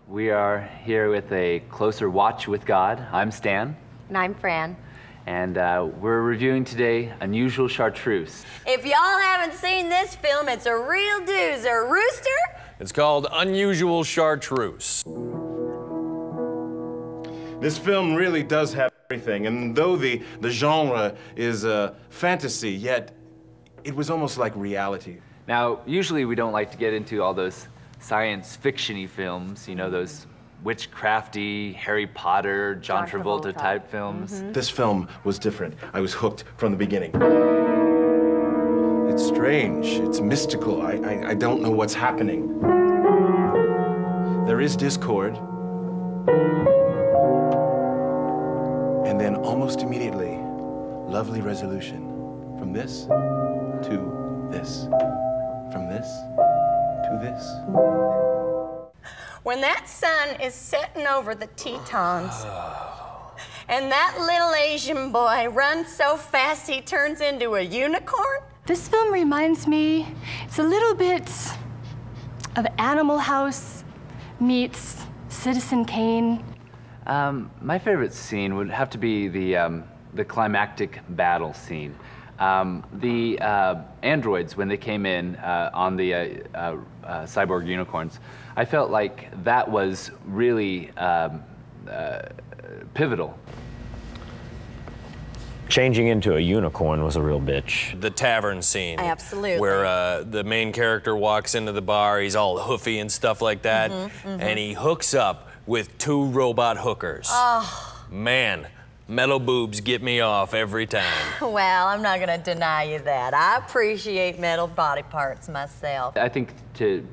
We are here with a closer watch with God. I'm Stan. And I'm Fran. And we're reviewing today Unusual Chartreuse. If y'all haven't seen this film, it's a real doozer. Rooster? It's called Unusual Chartreuse. This film really does have everything, and though the genre is fantasy, yet it was almost like reality. Now, usually we don't like to get into all those science fiction-y films, you know, those witchcrafty, Harry Potter, John Travolta type films. Mm-hmm. This film was different. I was hooked from the beginning. It's strange, it's mystical. I don't know what's happening. There is discord. And then almost immediately, lovely resolution. From this to this. From this to this. When that sun is setting over the Tetons, and that little Asian boy runs so fast he turns into a unicorn. This film reminds me, it's a little bit of Animal House meets Citizen Kane. My favorite scene would have to be the climactic battle scene. The androids, when they came in on the cyborg unicorns, I felt like that was really pivotal. Changing into a unicorn was a real bitch. The tavern scene. Absolutely. Where the main character walks into the bar, he's all hoofy and stuff like that, and he hooks up with two robot hookers. Oh. Man, metal boobs get me off every time. Well, I'm not gonna deny you that. I appreciate metal body parts myself. I think to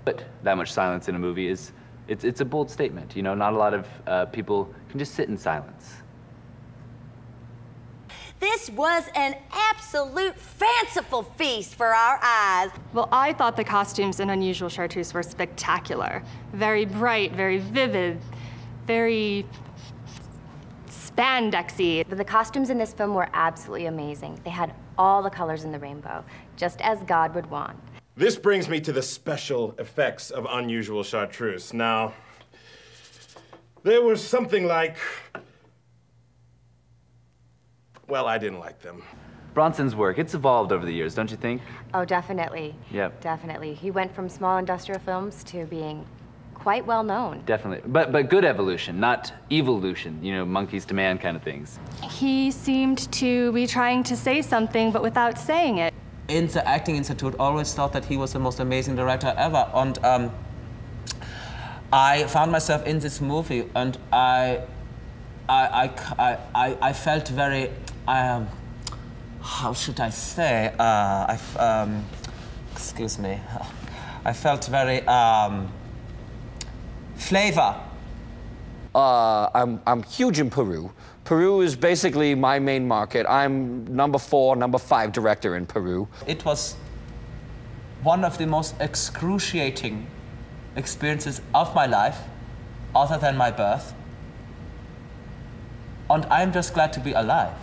put that much silence in a movie is, it's a bold statement. You know, not a lot of people can just sit in silence. This was an absolute fanciful feast for our eyes. Well, I thought the costumes in Unusual Chartreuse were spectacular. Very bright, very vivid, very spandexy. The costumes in this film were absolutely amazing. They had all the colors in the rainbow, just as God would want. This brings me to the special effects of Unusual Chartreuse. Now, there was something like, well, I didn't like them. Bronson's work, it's evolved over the years, don't you think? Oh, definitely. Yep. Definitely. He went from small industrial films to being quite well known. Definitely, but good evolution, not evolution, you know, monkeys to man kind of things. He seemed to be trying to say something, but without saying it. In the acting institute, always thought that he was the most amazing director ever, and I found myself in this movie, and I felt very, how should I say? Excuse me. I felt very flavor. I'm huge in Peru. Peru is basically my main market. I'm number 4, number 5 director in Peru. It was one of the most excruciating experiences of my life, other than my birth. And I'm just glad to be alive.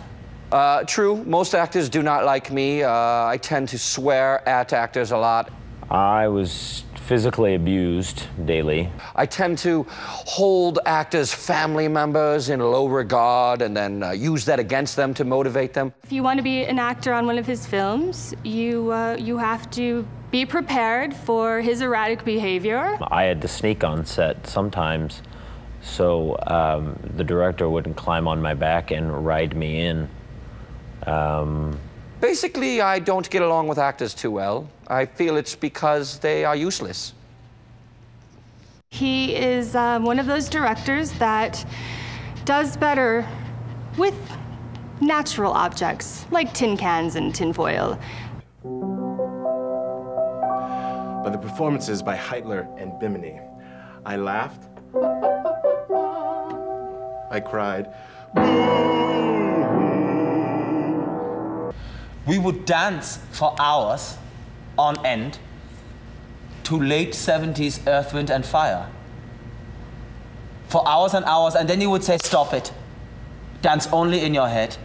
True, most actors do not like me. I tend to swear at actors a lot. I was physically abused daily. I tend to hold actors' family members in low regard and then use that against them to motivate them. If you want to be an actor on one of his films, you have to be prepared for his erratic behavior. I had to sneak on set sometimes, so the director wouldn't climb on my back and ride me in. Basically, I don't get along with actors too well. I feel it's because they are useless. He is one of those directors that does better with natural objects, like tin cans and tinfoil. By the performances by Heitler and Bimini, I laughed, I cried. We would dance for hours on end to late 70s Earth, Wind and Fire. For hours and hours, and then you would say, stop it. Dance only in your head.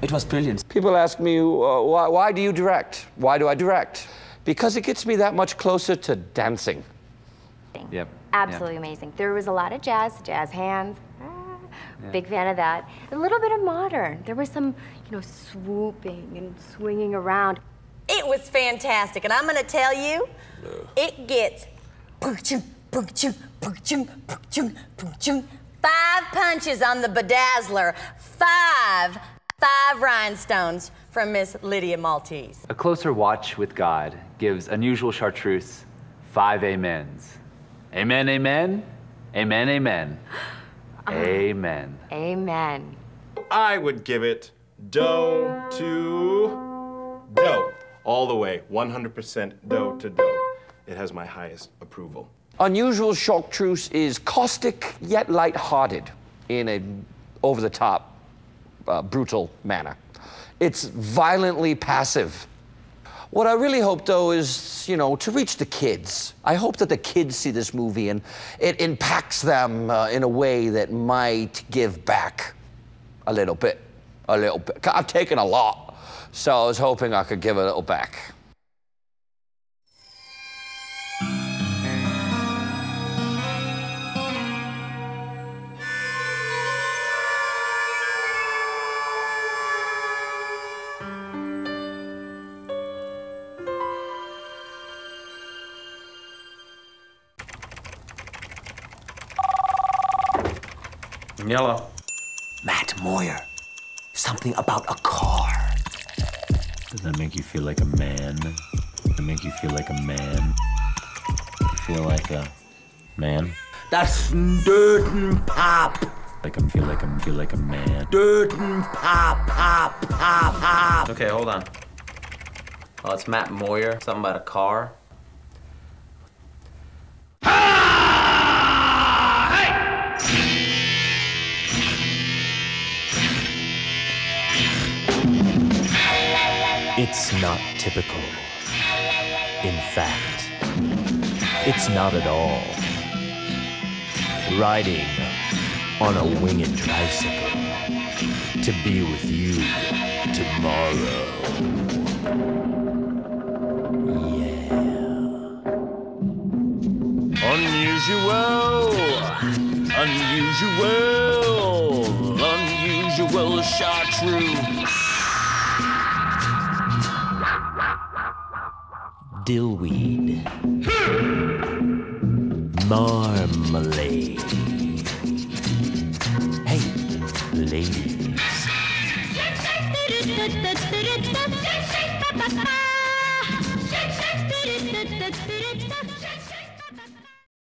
It was brilliant. People ask me, why do you direct? Why do I direct? Because it gets me that much closer to dancing. Yep. Absolutely amazing. There was a lot of jazz hands. Big fan of that. A little bit of modern. There was some, swooping and swinging around. It was fantastic, and I'm gonna tell you, it gets 5 punches on the bedazzler, 5 rhinestones from Miss Lydia Maltese. A closer watch with God gives unusual Chartreuse 5 amens. Amen, amen, amen, amen, amen. Amen. I would give it do to do. All the way, 100% do to do. It has my highest approval. Unusual Chartreuse is caustic yet lighthearted in an over-the-top, brutal manner. It's violently passive. What I really hope, though, is, to reach the kids. I hope that the kids see this movie and it impacts them in a way that might give back a little bit. I've taken a lot, so I was hoping I could give a little back. Yellow. Matt Moyer. Something about a car. Does that make you feel like a man? Does it make you feel like a man? You feel like a man? That's Dirten Pop. Feel like a man. Dirten Pop. Okay, hold on. Oh, it's Matt Moyer. Something about a car. It's not typical. In fact, it's not at all. Riding on a winged tricycle to be with you tomorrow. Yeah. Unusual Chartreuse. Dillweed. Marmalade. Hey, ladies.